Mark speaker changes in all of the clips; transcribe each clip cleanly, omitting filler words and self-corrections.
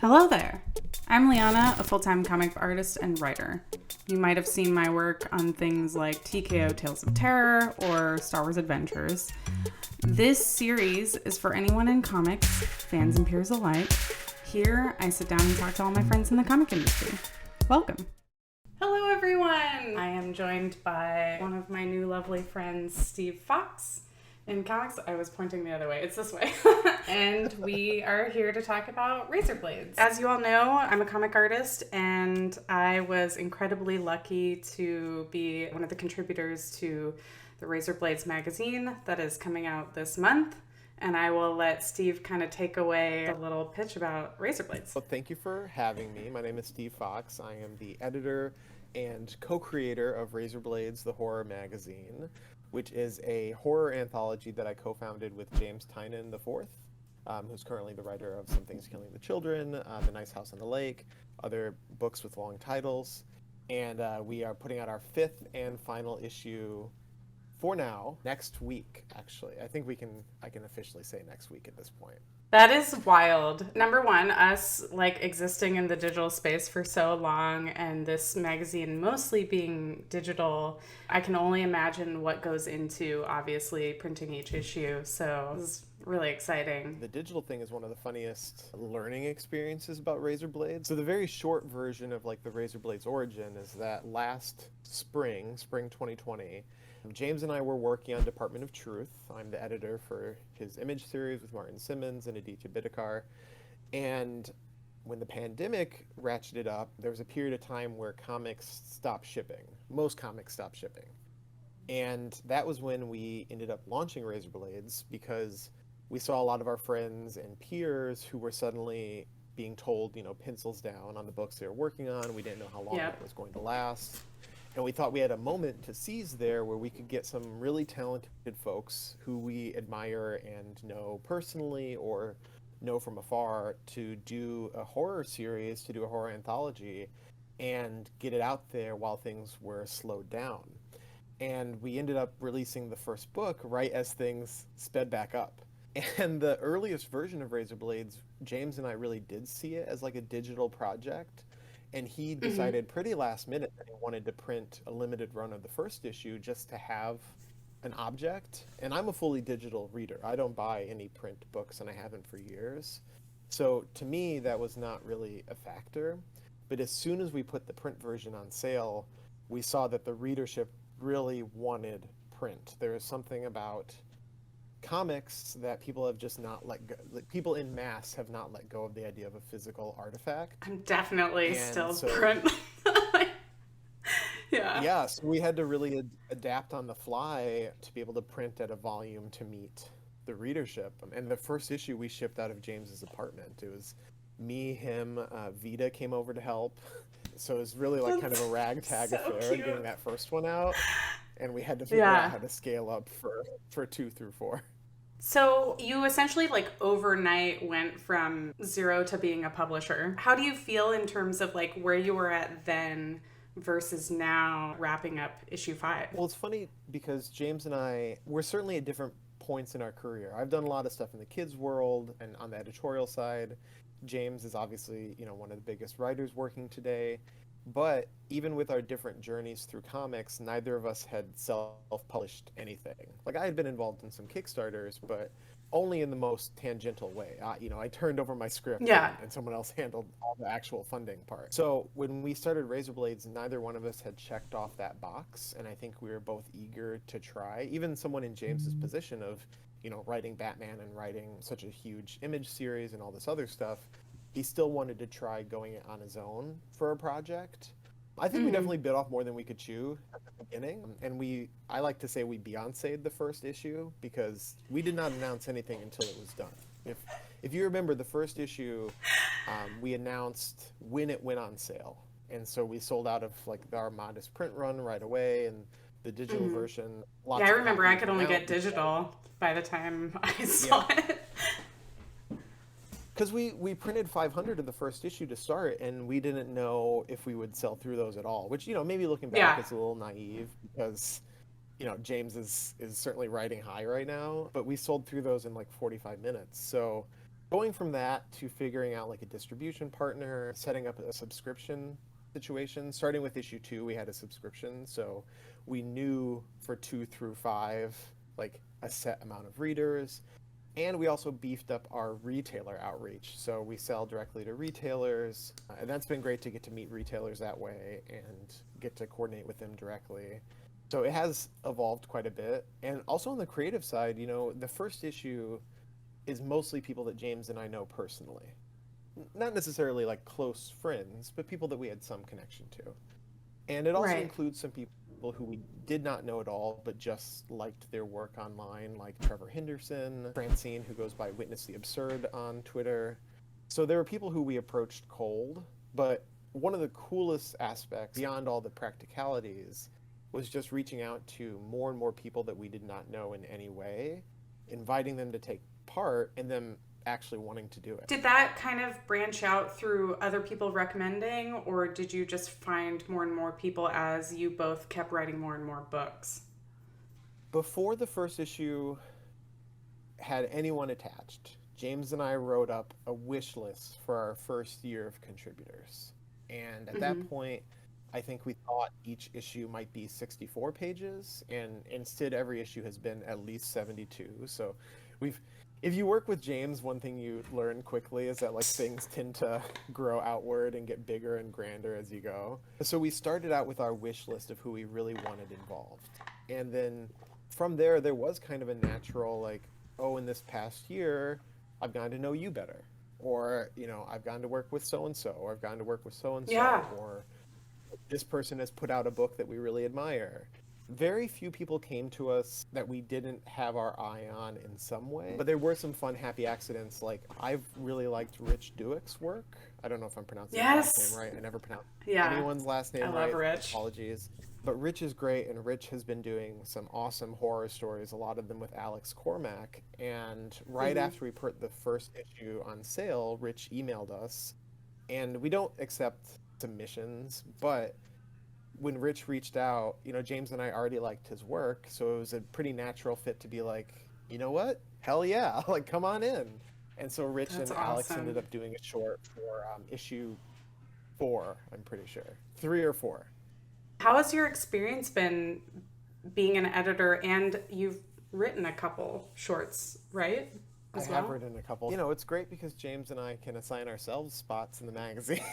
Speaker 1: Hello there. I'm Liana, a full-time comic artist and writer. You might have seen my work on things like TKO Tales of Terror or Star Wars Adventures. This series is for anyone in comics, fans and peers alike. Here, I sit down and talk to all my friends in the comic industry. Welcome. Hello, everyone. I am joined by one of my new lovely friends, Steve Foxe. In comics, I was pointing the other way. It's this way. And we are here to talk about Razorblades. As you all know, I'm a comic artist, and I was incredibly lucky to be one of the contributors to the Razorblades magazine that is coming out this month. And I will let Steve kind of take away a little pitch about Razorblades.
Speaker 2: Well, thank you for having me. My name is Steve Foxe. I am the editor and co-creator of Razorblades, the Horror Magazine, which is a horror anthology that I co-founded with James Tynan IV, who's currently the writer of Some Things Killing the Children, The Nice House on the Lake, other books with long titles. And we are putting out our fifth and final issue for now, next week, actually. I think I can officially say next week at this point.
Speaker 1: That is wild. Number one, us existing in the digital space for so long and this magazine mostly being digital, I can only imagine what goes into obviously printing each issue. So this is really exciting.
Speaker 2: The digital thing is one of the funniest learning experiences about Razorblades. So the very short version of the Razorblades origin is that last spring 2020, James and I were working on Department of Truth. I'm the editor for his Image series with Martin Simmons and Aditya Bidikar. And when the pandemic ratcheted up, there was a period of time where comics stopped shipping. Most comics stopped shipping. And that was when we ended up launching Razorblades, because we saw a lot of our friends and peers who were suddenly being told, pencils down on the books they were working on. We didn't know how long it was going to last. And we thought we had a moment to seize there where we could get some really talented folks who we admire and know personally or know from afar to do a horror series, to do a horror anthology, and get it out there while things were slowed down. And we ended up releasing the first book right as things sped back up. And the earliest version of Razorblades, James and I really did see it as a digital project. And he decided pretty last minute that he wanted to print a limited run of the first issue just to have an object. And I'm a fully digital reader. I don't buy any print books, and I haven't for years. So to me, that was not really a factor. But as soon as we put the print version on sale, we saw that the readership really wanted print. There is something about comics that people have just not let go. People in mass have not let go of the idea of a physical artifact.
Speaker 1: I'm definitely still print.
Speaker 2: Yeah, so we had to really adapt on the fly to be able to print at a volume to meet the readership. And the first issue we shipped out of James's apartment. It was me, him, Vita came over to help. So it was really kind of a ragtag affair getting that first one out. And we had to figure out how to scale up for 2 through 4.
Speaker 1: So you essentially overnight went from zero to being a publisher. How do you feel in terms of where you were at then versus now wrapping up issue 5?
Speaker 2: Well, it's funny because James and I, we're certainly at different points in our career. I've done a lot of stuff in the kids world and on the editorial side. James is obviously, one of the biggest writers working today. But even with our different journeys through comics, neither of us had self-published anything. I had been involved in some Kickstarters, but only in the most tangential way. I turned over my script and someone else handled all the actual funding part. So when we started Razorblades, neither one of us had checked off that box, and I think we were both eager to try. Even someone in James's position of, writing Batman and writing such a huge Image series and all this other stuff, he still wanted to try going it on his own for a project. I think we definitely bit off more than we could chew at the beginning. And I like to say we Beyoncé'd the first issue because we did not announce anything until it was done. If you remember the first issue, we announced when it went on sale. And so we sold out of our modest print run right away, and the digital version.
Speaker 1: I remember I could only get digital by the time I saw it.
Speaker 2: Because we printed 500 of the first issue to start, and we didn't know if we would sell through those at all, which, maybe looking back is a little naive because, James is certainly riding high right now, but we sold through those in 45 minutes. So going from that to figuring out like a distribution partner, setting up a subscription situation. Starting with issue 2, we had a subscription, so we knew for 2 through 5 like a set amount of readers. And we also beefed up our retailer outreach. So we sell directly to retailers, and that's been great to get to meet retailers that way and get to coordinate with them directly. So it has evolved quite a bit. And also on the creative side, you know, the first issue is mostly people that James and I know personally. Not necessarily like close friends, but people that we had some connection to. And it also
Speaker 1: Right.
Speaker 2: includes some people who we did not know at all, but just liked their work online, like Trevor Henderson, Francine, who goes by Witness the Absurd on Twitter. So there were people who we approached cold, but one of the coolest aspects, beyond all the practicalities, was just reaching out to more and more people that we did not know in any way, inviting them to take part, and them actually wanting to do it.
Speaker 1: Did that kind of branch out through other people recommending, or did you just find more and more people as you both kept writing more and more books?
Speaker 2: Before the first issue had anyone attached, James and I wrote up a wish list for our first year of contributors. And at that point, I think we thought each issue might be 64 pages, and instead every issue has been at least 72. So if you work with James, one thing you learn quickly is that like things tend to grow outward and get bigger and grander as you go. So we started out with our wish list of who we really wanted involved. And then from there was kind of a natural like, oh, in this past year, I've gotten to know you better. Or, you know, I've gotten to work with so-and-so, or I've gotten to work with so-and-so,
Speaker 1: Yeah.
Speaker 2: or this person has put out a book that we really admire. Very few people came to us that we didn't have our eye on in some way, but there were some fun, happy accidents. Like, I've really liked Rich Dueck's work. I don't know if I'm pronouncing his last
Speaker 1: Yes.
Speaker 2: name right. I never pronounce
Speaker 1: Yeah.
Speaker 2: anyone's last name
Speaker 1: I love
Speaker 2: right.
Speaker 1: Rich.
Speaker 2: Apologies. But Rich is great, and Rich has been doing some awesome horror stories, a lot of them with Alex Cormack. And right after we put the first issue on sale, Rich emailed us, and we don't accept submissions, but when Rich reached out, you know, James and I already liked his work, so it was a pretty natural fit to be like, you know what? Hell yeah, like come on in. And so Rich
Speaker 1: That's
Speaker 2: and Alex
Speaker 1: awesome.
Speaker 2: ended up doing a short for issue 4, I'm pretty sure. 3 or 4.
Speaker 1: How has your experience been being an editor, and you've written a couple shorts, right?
Speaker 2: I have written a couple. You know, it's great because James and I can assign ourselves spots in the magazine.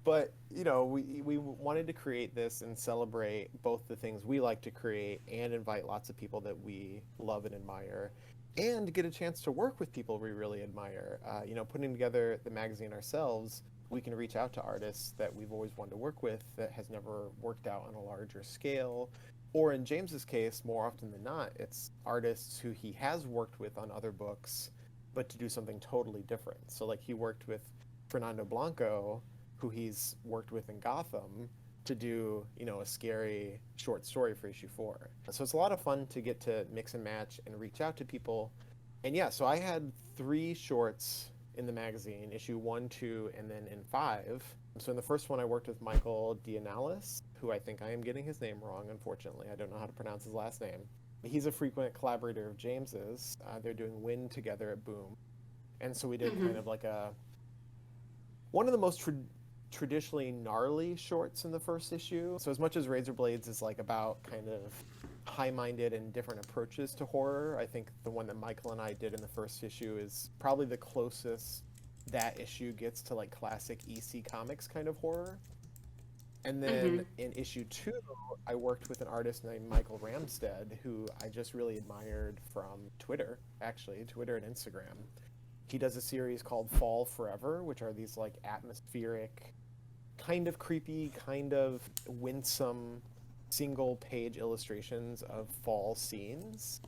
Speaker 2: But, you know, we wanted to create this and celebrate both the things we like to create and invite lots of people that we love and admire, and get a chance to work with people we really admire. You know, putting together the magazine ourselves, we can reach out to artists that we've always wanted to work with that has never worked out on a larger scale. Or in James's case, more often than not, it's artists who he has worked with on other books, but to do something totally different. So like he worked with Fernando Blanco, who he's worked with in Gotham, to do, you know, a scary short story for issue 4. So it's a lot of fun to get to mix and match and reach out to people. And yeah, so I had 3 shorts in the magazine, issue 1, 2, and then in 5. So in the first one, I worked with Michael Dianalis, who I think I am getting his name wrong, unfortunately. I don't know how to pronounce his last name. He's a frequent collaborator of James's. They're doing Wind together at Boom. And so we did kind of like one of the most traditionally gnarly shorts in the first issue. So as much as Razorblades is like about kind of high-minded and different approaches to horror, I think the one that Michael and I did in the first issue is probably the closest that issue gets to like classic EC Comics kind of horror. And then in issue 2, I worked with an artist named Michael Ramstead, who I just really admired from Twitter, actually, Twitter and Instagram. He does a series called Fall Forever, which are these like atmospheric, kind of creepy, kind of winsome single-page illustrations of fall scenes.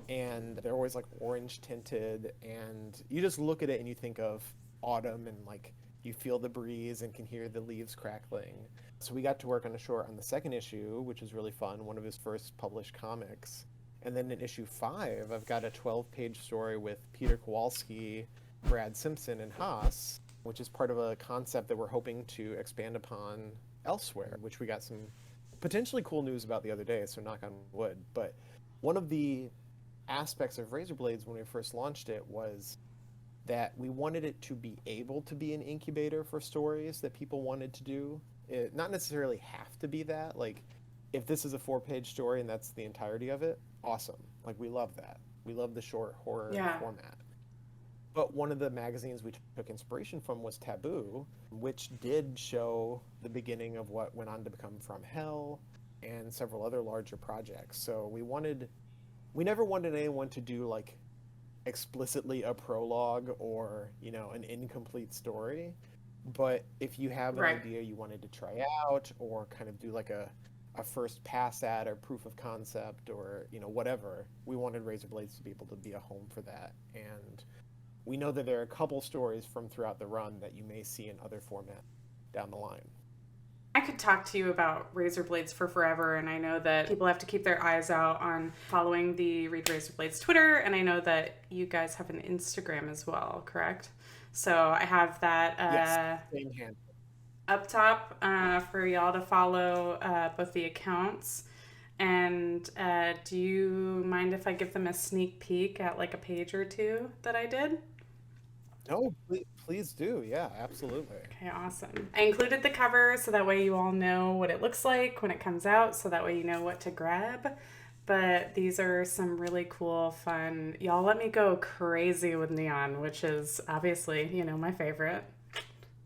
Speaker 2: And they're always like orange tinted, and you just look at it and you think of autumn, and like you feel the breeze and can hear the leaves crackling. So we got to work on a short on the second issue, which was really fun, one of his first published comics. And then in issue 5, I've got a 12-page story with Peter Kowalski, Brad Simpson, and Haas, which is part of a concept that we're hoping to expand upon elsewhere, which we got some potentially cool news about the other day, so knock on wood. But one of the aspects of Razorblades when we first launched it was that we wanted it to be able to be an incubator for stories that people wanted to do. It not necessarily have to be that. Like, if this is a 4-page story and that's the entirety of it, awesome. Like, we love that. We love the short horror format. But one of the magazines we took inspiration from was Taboo, which did show the beginning of what went on to become From Hell and several other larger projects. So we never wanted anyone to do like explicitly a prologue or, you know, an incomplete story. But if you have an idea you wanted to try out or kind of do like a first pass at or proof of concept or, you know, whatever, we wanted Razorblades to be able to be a home for that. And we know that there are a couple stories from throughout the run that you may see in other formats down the line.
Speaker 1: I could talk to you about Razorblades for forever, and I know that people have to keep their eyes out on following the Read Razorblades Twitter, and I know that you guys have an Instagram as well, correct? So I have that
Speaker 2: Yes, same hand.
Speaker 1: up top for y'all to follow both the accounts. And do you mind if I give them a sneak peek at like a page or two that I did?
Speaker 2: No, please do. Yeah, absolutely.
Speaker 1: Okay, awesome. I included the cover so that way you all know what it looks like when it comes out, so that way you know what to grab. But these are some really cool, fun... Y'all let me go crazy with neon, which is obviously, you know, my favorite.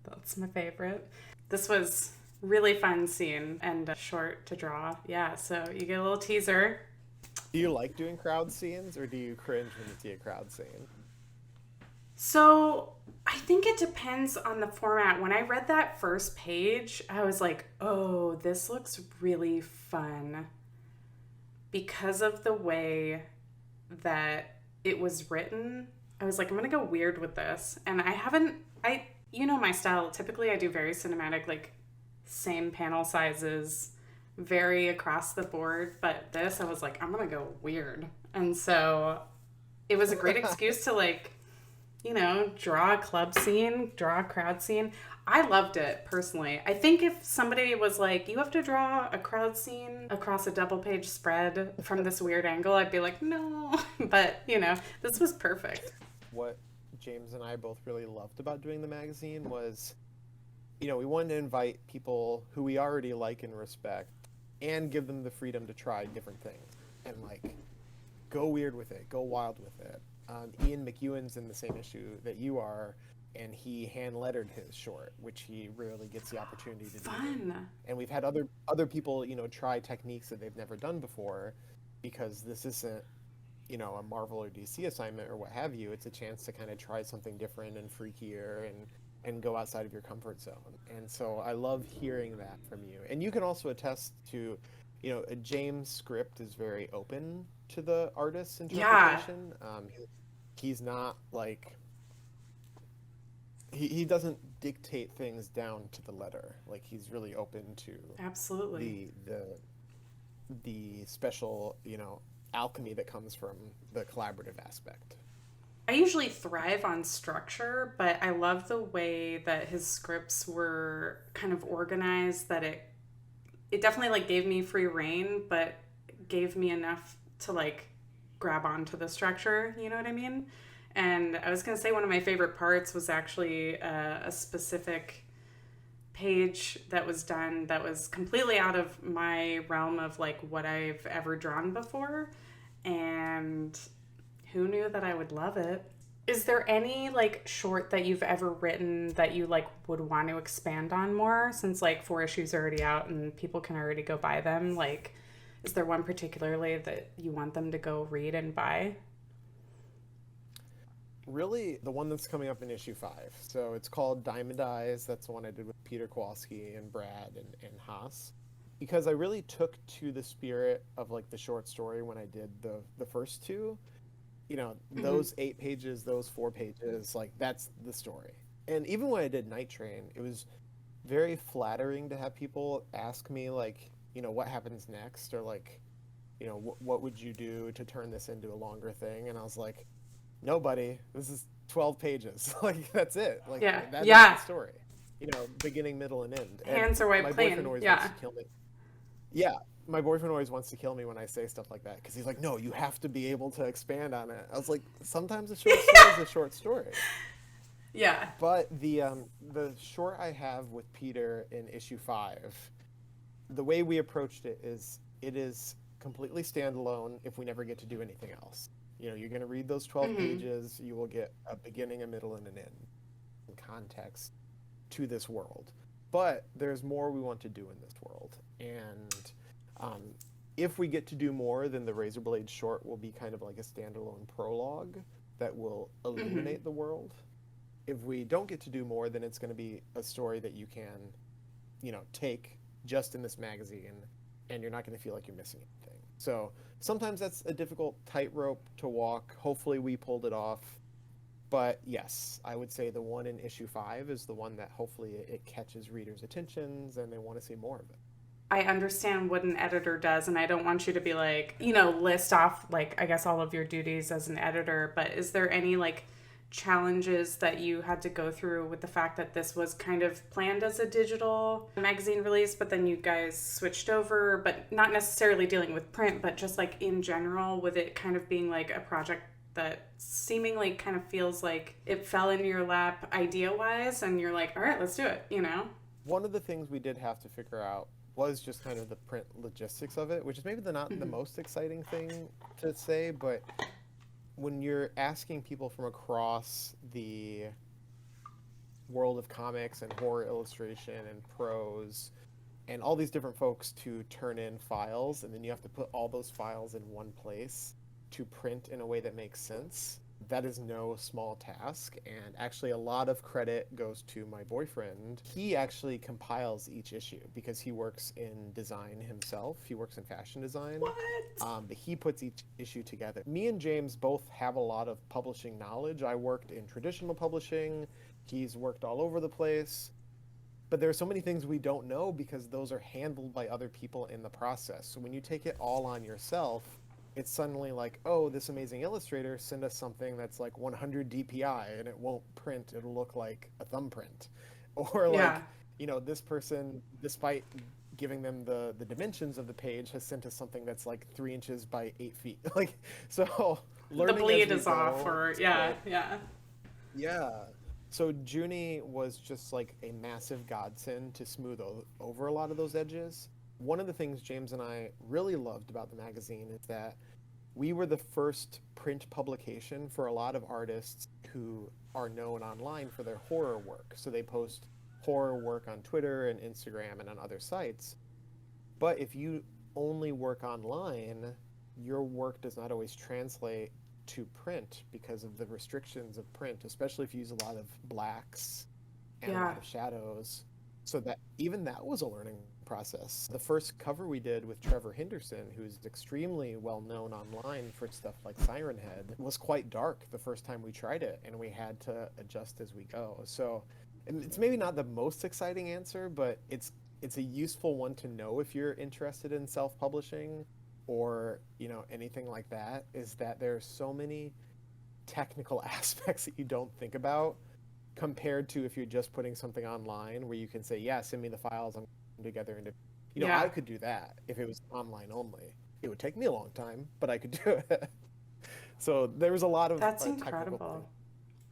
Speaker 1: That's my favorite. This was really fun scene and short to draw. Yeah, so you get a little teaser.
Speaker 2: Do you like doing crowd scenes, or do you cringe when you see a crowd scene?
Speaker 1: So I think it depends on the format. When I read that first page, I was like, oh, this looks really fun. Because of the way that it was written, I was like, I'm going to go weird with this. And you know my style. Typically I do very cinematic, like same panel sizes, very across the board. But this, I was like, I'm going to go weird. And so it was a great excuse to like, you know, draw a club scene, draw a crowd scene. I loved it personally. I think if somebody was like, you have to draw a crowd scene across a double page spread from this weird angle, I'd be like, no. But, you know, this was perfect.
Speaker 2: What James and I both really loved about doing the magazine was, you know, we wanted to invite people who we already like and respect and give them the freedom to try different things and like go weird with it, go wild with it. Ian McEwan's in the same issue that you are, and he hand-lettered his short, which he rarely gets the opportunity to do.
Speaker 1: Fun.
Speaker 2: And we've had other people, you know, try techniques that they've never done before, because this isn't, you know, a Marvel or DC assignment or what have you. It's a chance to kind of try something different and freakier and go outside of your comfort zone. And so I love hearing that from you. And you can also attest to, you know, James' script is very open to the artist's interpretation. Yeah. He's not like... He doesn't dictate things down to the letter. Like, he's really open to...
Speaker 1: Absolutely.
Speaker 2: The special, you know, alchemy that comes from the collaborative aspect.
Speaker 1: I usually thrive on structure, but I love the way that his scripts were kind of organized, that it definitely like gave me free reign, but gave me enough to like grab onto the structure, you know what I mean? And I was going to say one of my favorite parts was actually a specific page that was done that was completely out of my realm of like what I've ever drawn before. And who knew that I would love it? Is there any like short that you've ever written that you like would want to expand on more, since like 4 issues are already out and people can already go buy them? Like, is there one particularly that you want them to go read and buy?
Speaker 2: Really, the one that's coming up in issue 5. So it's called Diamond Eyes. That's the one I did with Peter Kowalski and Brad and Haas. Because I really took to the spirit of like the short story when I did the first 2. You know, those 8 pages, those 4 pages, like that's the story. And even when I did Night Train, it was very flattering to have people ask me like, you know, what happens next, or like, you know, what would you do to turn this into a longer thing? And I was like, nobody. This is 12 pages. Like, that's it. Like, that's the story. You know, beginning, middle, and end.
Speaker 1: Hands are white plain.
Speaker 2: Boyfriend always wants to kill me. Yeah, my boyfriend always wants to kill me when I say stuff like that, because he's like, no, you have to be able to expand on it. I was like, sometimes a short story is a short story.
Speaker 1: Yeah.
Speaker 2: But the short I have with Peter in issue 5, the way we approached it is completely standalone if we never get to do anything else. You know, you're going to read those 12
Speaker 1: Hmm.
Speaker 2: pages, you will get a beginning, a middle, and an end in context to this world. But there's more we want to do in this world. And um, if we get to do more, then the Razorblade short will be kind of like a standalone prologue that will
Speaker 1: Hmm.
Speaker 2: illuminate the world. If we don't get to do more, then it's going to be a story that you can, take just in this magazine, and you're not going to feel like you're missing anything. So sometimes that's a difficult tightrope to walk. Hopefully, we pulled it off. But yes, I would say the one in issue 5 is the one that hopefully it catches readers' attentions and they want to see more of it.
Speaker 1: I understand what an editor does, and I don't want you to be like, list off, like, I guess all of your duties as an editor, but is there any, like, challenges that you had to go through with the fact that this was kind of planned as a digital magazine release, but then you guys switched over, but not necessarily dealing with print, but just like in general, with it kind of being like a project that seemingly kind of feels like it fell in your lap idea wise, and you're like, all right, let's do it, you know?
Speaker 2: One of the things we did have to figure out was just kind of the print logistics of it, which is maybe not the
Speaker 1: Mm-hmm.
Speaker 2: most exciting thing to say, but when you're asking people from across the world of comics and horror illustration and prose and all these different folks to turn in files, and then you have to put all those files in one place to print in a way that makes sense. That is no small task, and actually a lot of credit goes to my boyfriend. He actually compiles each issue because he works in design himself. He works in fashion design.
Speaker 1: What?
Speaker 2: But he puts each issue together. Me and James both have a lot of publishing knowledge. I worked in traditional publishing. He's worked all over the place. But there are so many things we don't know because those are handled by other people in the process. So when you take it all on yourself, it's suddenly like, oh, this amazing illustrator send us something that's like 100 DPI and it won't print. It'll look like a thumbprint. Or
Speaker 1: Yeah.
Speaker 2: like, this person, despite giving them the dimensions of the page, has sent us something that's like 3 inches by 8 feet. Like, so
Speaker 1: The
Speaker 2: learning as
Speaker 1: bleed
Speaker 2: we
Speaker 1: is off,
Speaker 2: go.
Speaker 1: or
Speaker 2: But
Speaker 1: yeah.
Speaker 2: yeah. So Junie was just like a massive godsend to smooth over a lot of those edges. One of the things James and I really loved about the magazine is that we were the first print publication for a lot of artists who are known online for their horror work. So they post horror work on Twitter and Instagram and on other sites. But if you only work online, your work does not always translate to print because of the restrictions of print, especially if you use a lot of blacks and a
Speaker 1: Yeah.
Speaker 2: lot of shadows. So that even that was a learning process. The first cover we did with Trevor Henderson, who's extremely well known online for stuff like Siren Head, was quite dark the first time we tried it, and we had to adjust as we go. So it's maybe not the most exciting answer, but it's a useful one to know if you're interested in self-publishing or anything like that, is that there are so many technical aspects that you don't think about compared to if you're just putting something online where you can say, yeah, send me the files, I'm putting together into, I
Speaker 1: Yeah.
Speaker 2: could do that if it was online only. It would take me a long time, but I could do it. So there was a lot of
Speaker 1: That's
Speaker 2: technical things.
Speaker 1: incredible.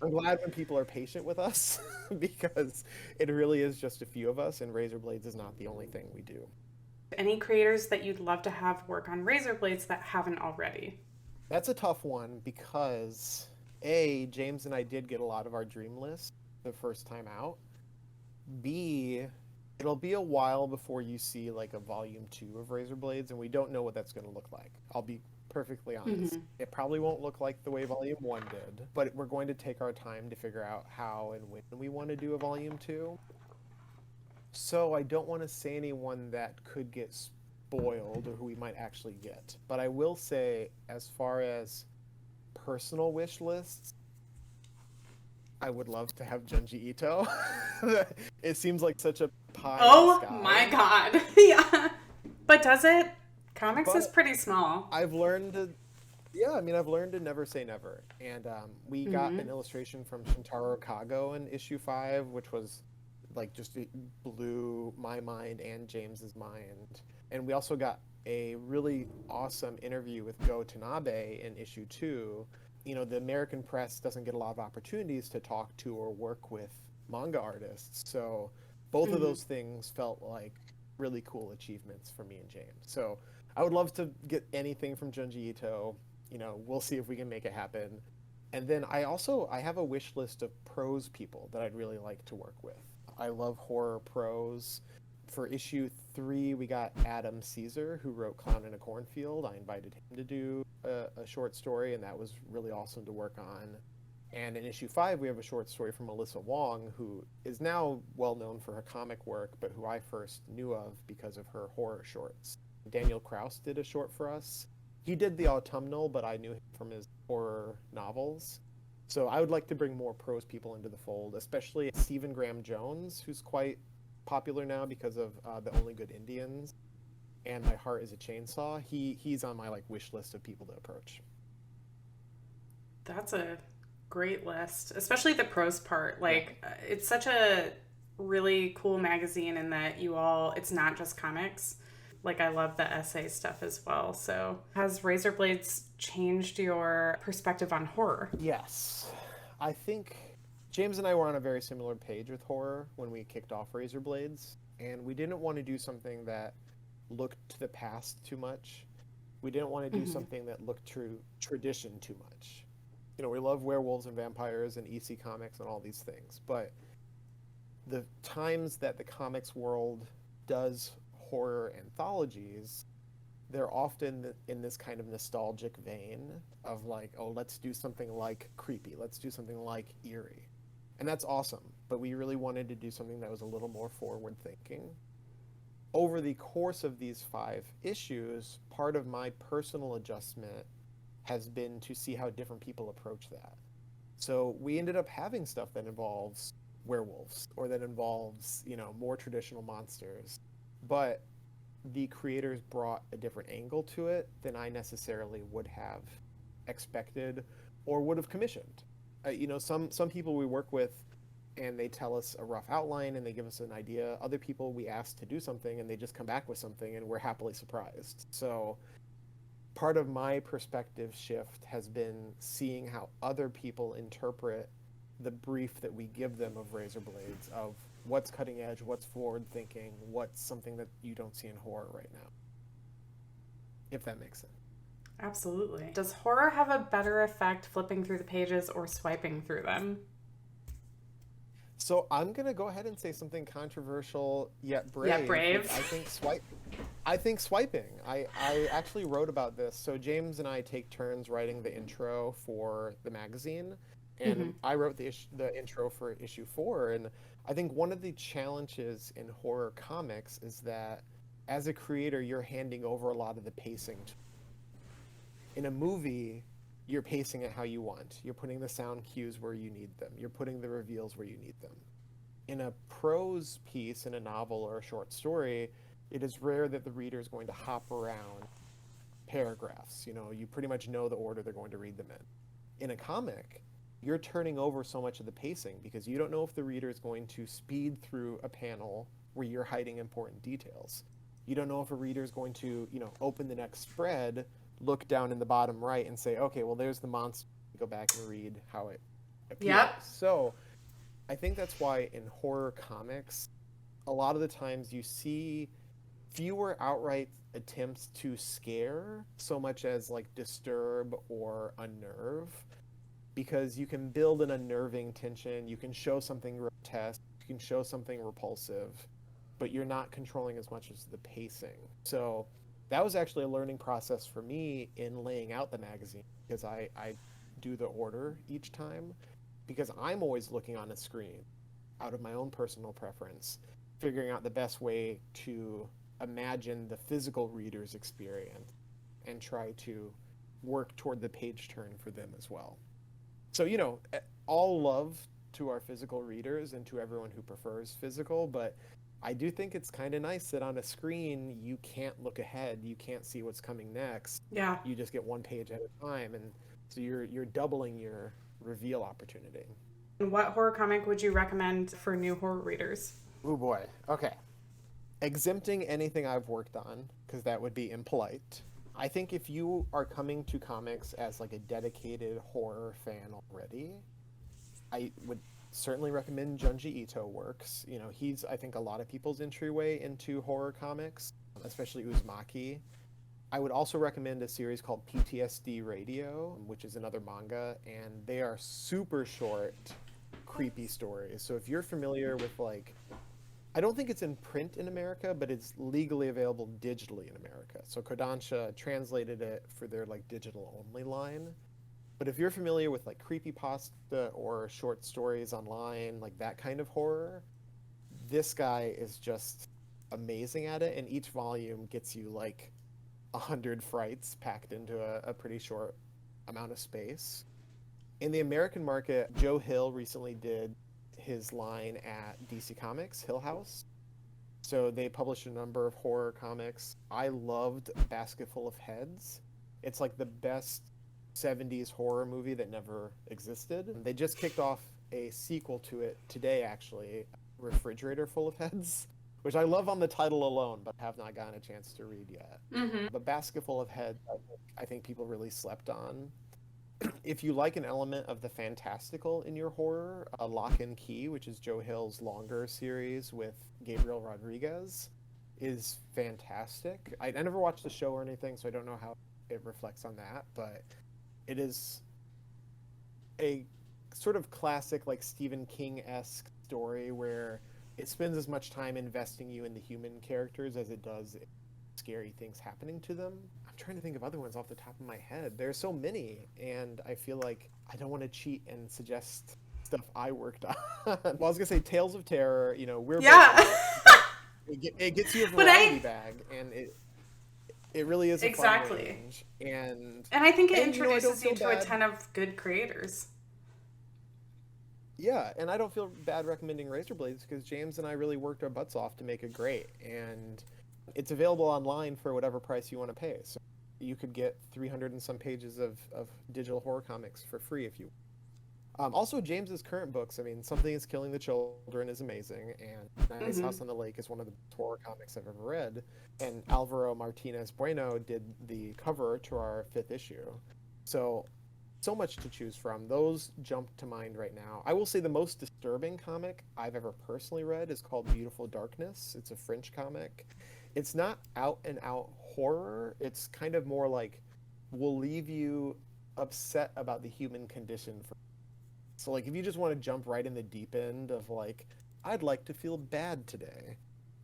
Speaker 2: I'm glad when people are patient with us because it really is just a few of us, and Razorblades is not the only thing we do.
Speaker 1: Any creators that you'd love to have work on razor blades that haven't already?
Speaker 2: That's a tough one because A, James and I did get a lot of our dream list the first time out. B, it'll be a while before you see like a volume 2 of Razorblades, and we don't know what that's going to look like. I'll be perfectly honest.
Speaker 1: Hmm.
Speaker 2: It probably won't look like the way volume 1 did, but we're going to take our time to figure out how and when we want to do a volume 2. So I don't want to say anyone that could get spoiled or who we might actually get. But I will say, as far as personal wish lists, I would love to have Junji Ito. It seems like such a pie in the
Speaker 1: Oh my
Speaker 2: sky.
Speaker 1: god. Yeah. But does it? Comics is
Speaker 2: But
Speaker 1: pretty small.
Speaker 2: I've learned to, yeah, I mean, I've learned to never say never. And we got
Speaker 1: Hmm.
Speaker 2: an illustration from Shintaro Kago in issue 5, which was like just it blew my mind and James's mind. And we also got a really awesome interview with Go Tanabe in issue 2, the American press doesn't get a lot of opportunities to talk to or work with manga artists. So both of those things felt like really cool achievements for me and James. So I would love to get anything from Junji Ito. We'll see if we can make it happen. And then I have a wish list of prose people that I'd really like to work with. I love horror prose. For issue 3, we got Adam Caesar, who wrote Clown in a Cornfield. I invited him to do a short story, and that was really awesome to work on. And in issue 5, we have a short story from Alyssa Wong, who is now well known for her comic work, but who I first knew of because of her horror shorts. Daniel Kraus did a short for us. He did the autumnal, but I knew him from his horror novels. So I would like to bring more prose people into the fold, especially Stephen Graham Jones, who's quite popular now because of The Only Good Indians and My Heart is a Chainsaw. He's on my wish list of people to approach.
Speaker 1: That's a great list, especially the prose part. It's such a really cool magazine in that it's not just comics. I love the essay stuff as well. So has Razorblades changed your perspective on horror?
Speaker 2: Yes. I think James and I were on a very similar page with horror when we kicked off Razorblades, and we didn't want to do something that looked to the past too much. We didn't want to do something that looked to tradition too much. We love werewolves and vampires and EC comics and all these things, but the times that the comics world does horror anthologies, they're often in this kind of nostalgic vein of let's do something like creepy, let's do something like eerie. And that's awesome, but we really wanted to do something that was a little more forward thinking. Over the course of these 5 issues, part of my personal adjustment has been to see how different people approach that. So we ended up having stuff that involves werewolves or that involves, more traditional monsters. But the creators brought a different angle to it than I necessarily would have expected or would have commissioned. Some people we work with and they tell us a rough outline and they give us an idea. Other people we ask to do something and they just come back with something and we're happily surprised. So part of my perspective shift has been seeing how other people interpret the brief that we give them of Razorblades, of what's cutting edge, what's forward thinking, what's something that you don't see in horror right now. If that makes sense.
Speaker 1: Absolutely. Does horror have a better effect flipping through the pages or swiping through them?
Speaker 2: So I'm going to go ahead and say something controversial yet brave.
Speaker 1: Yeah, brave.
Speaker 2: I think swiping. I actually wrote about this. So James and I take turns writing the intro for the magazine. And I wrote the intro for issue 4, and I think one of the challenges in horror comics is that as a creator, you're handing over a lot of the pacing. In a movie, you're pacing it how you want. You're putting the sound cues where you need them. You're putting the reveals where you need them. In a prose piece, in a novel or a short story, it is rare that the reader is going to hop around paragraphs. You pretty much know the order they're going to read them in. In a comic, you're turning over so much of the pacing because you don't know if the reader is going to speed through a panel where you're hiding important details. You don't know if a reader is going to, open the next spread, look down in the bottom right and say, okay, well, there's the monster. Go back and read how it appears.
Speaker 1: Yep.
Speaker 2: So I think that's why in horror comics, a lot of the times you see fewer outright attempts to scare so much as disturb or unnerve. Because you can build an unnerving tension, you can show something grotesque, you can show something repulsive, but you're not controlling as much as the pacing. So that was actually a learning process for me in laying out the magazine, because I do the order each time, because I'm always looking on a screen out of my own personal preference, figuring out the best way to imagine the physical reader's experience and try to work toward the page turn for them as well. So, all love to our physical readers and to everyone who prefers physical, but I do think it's kind of nice that on a screen, you can't look ahead. You can't see what's coming next.
Speaker 1: Yeah.
Speaker 2: You just get one page at a time. And so you're doubling your reveal opportunity.
Speaker 1: What horror comic would you recommend for new horror readers?
Speaker 2: Oh boy. Okay. Exempting anything I've worked on, because that would be impolite. I think if you are coming to comics as like a dedicated horror fan already, I would certainly recommend Junji Ito works. You know, he's, I think, a lot of people's entryway into horror comics, especially Uzumaki. I would also recommend a series called PTSD Radio, which is another manga, and they are super short, creepy stories. So if you're familiar with like, I don't think it's in print in America, but it's legally available digitally in America. So Kodansha translated it for their like digital only line. But if you're familiar with like creepypasta or short stories online, like that kind of horror, this guy is just amazing at it, and each volume gets you like 100 frights packed into a pretty short amount of space. In the American market, Joe Hill recently did his line at DC Comics, Hill House. So they published a number of horror comics. I loved Basketful of Heads. It's like the best 70s horror movie that never existed. They just kicked off a sequel to it today, actually, Refrigerator Full of Heads, which I love on the title alone, but have not gotten a chance to read yet.
Speaker 1: Mm-hmm.
Speaker 2: But Basketful of Heads, I think people really slept on. If you like an element of the fantastical in your horror, Lock and Key, which is Joe Hill's longer series with Gabriel Rodriguez, is fantastic. I never watched the show or anything, so I don't know how it reflects on that, but it is a sort of classic, like Stephen King-esque story where it spends as much time investing you in the human characters as it does scary things happening to them. I'm trying to think of other ones off the top of my head. There's so many, and I feel like I don't want to cheat and suggest stuff I worked on. Well, I was gonna say Tales of Terror. You know, we're it gets you a variety bag, and it really is a fun range. And
Speaker 1: I think it introduces you to a ton of good creators.
Speaker 2: Yeah, and I don't feel bad recommending Razorblades because James and I really worked our butts off to make it great, and it's available online for whatever price you want to pay. So you could get 300 and some pages of digital horror comics for free if you. Also, James's current books. I mean, Something Is Killing the Children is amazing, and Nice House on the Lake is one of the best horror comics I've ever read. And Alvaro Martinez Bueno did the cover to our 5th issue. So much to choose from. Those jump to mind right now. I will say the most disturbing comic I've ever personally read is called Beautiful Darkness. It's a French comic. It's not out and out horror. It's kind of more like will leave you upset about the human condition. So like if you just want to jump right in the deep end of like, I'd like to feel bad today,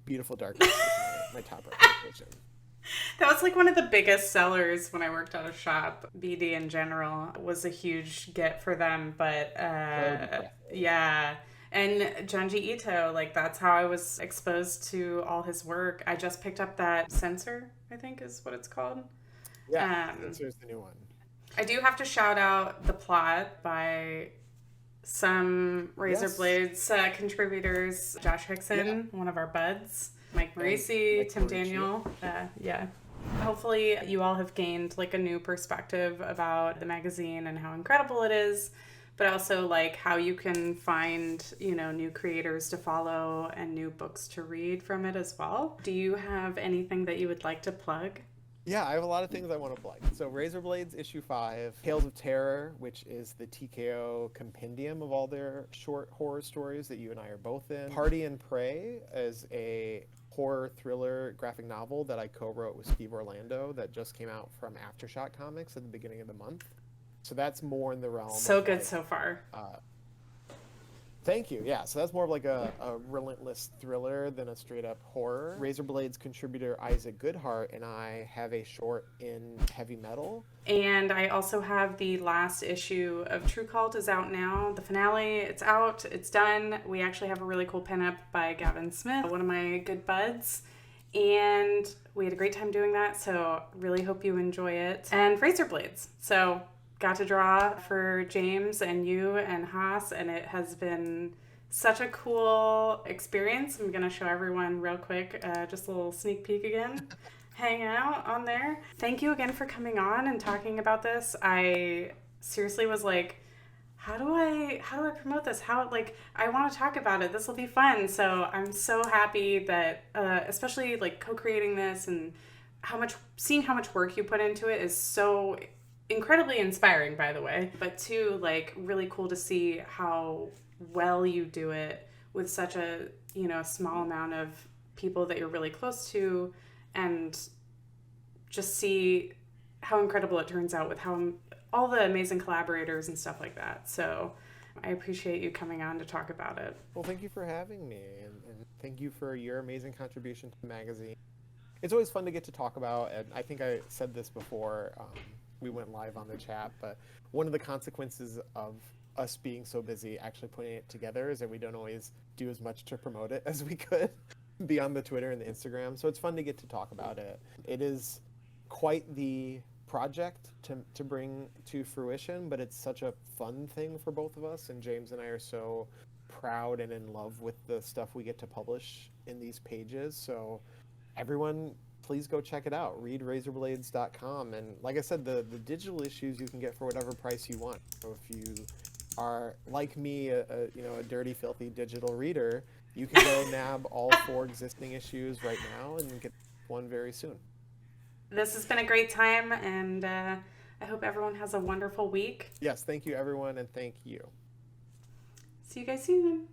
Speaker 2: Beautiful Darkness is my top recommendation.
Speaker 1: That was like one of the biggest sellers when I worked at a shop. BD in general was a huge get for them, but yeah. And Junji Ito, like that's how I was exposed to all his work. I just picked up that Censor, I think is what it's called.
Speaker 2: Yeah, Censor's the new one.
Speaker 1: I do have to shout out The Plot by some Razorblades contributors, Josh Hickson, one of our buds. Mike Marisi, Tim Daniel. Yeah. Hopefully you all have gained like a new perspective about the magazine and how incredible it is, but also like how you can find, you know, new creators to follow and new books to read from it as well. Do you have anything that you would like to plug?
Speaker 2: Yeah, I have a lot of things I want to plug. So Razorblades issue 5, Tales of Terror, which is the TKO compendium of all their short horror stories that you and I are both in. Party and Prey is a horror thriller graphic novel that I co-wrote with Steve Orlando that just came out from Aftershock Comics at the beginning of the month. So that's more in the realm
Speaker 1: so
Speaker 2: of
Speaker 1: good
Speaker 2: like,
Speaker 1: so far.
Speaker 2: Thank you. Yeah, so that's more of like a relentless thriller than a straight up horror. Razorblades contributor Isaac Goodhart and I have a short in heavy metal.
Speaker 1: And I also have the last issue of True Cult is out now. The finale, it's out, it's done. We actually have a really cool pinup by Gavin Smith, one of my good buds. And we had a great time doing that, so really hope you enjoy it. And Razorblades. So got to draw for James and you and Haas, and it has been such a cool experience. I'm going to show everyone real quick, just a little sneak peek again. Hang out on there. Thank you again for coming on and talking about this. I seriously was like, how do I promote this? I want to talk about it. This will be fun. So I'm so happy that, especially like co-creating this and seeing how much work you put into it is so incredibly inspiring, by the way. But too, like, really cool to see how well you do it with such a, small amount of people that you're really close to, and just see how incredible it turns out with how all the amazing collaborators and stuff like that. So I appreciate you coming on to talk about it.
Speaker 2: Well, thank you for having me, and thank you for your amazing contribution to the magazine. It's always fun to get to talk about, and I think I said this before we went live on the chat, but one of the consequences of us being so busy actually putting it together is that we don't always do as much to promote it as we could beyond the Twitter and the Instagram. So it's fun to get to talk about it. It is quite the project to bring to fruition, but it's such a fun thing for both of us, and James and I are so proud and in love with the stuff we get to publish in these pages. So everyone, please go check it out. Read razorblades.com, and like I said, the digital issues you can get for whatever price you want. So if you are like me, a dirty, filthy digital reader, you can go nab all 4 existing issues right now and get one very soon.
Speaker 1: This has been a great time, and I hope everyone has a wonderful week.
Speaker 2: Yes, thank you everyone, and thank you.
Speaker 1: See you guys soon.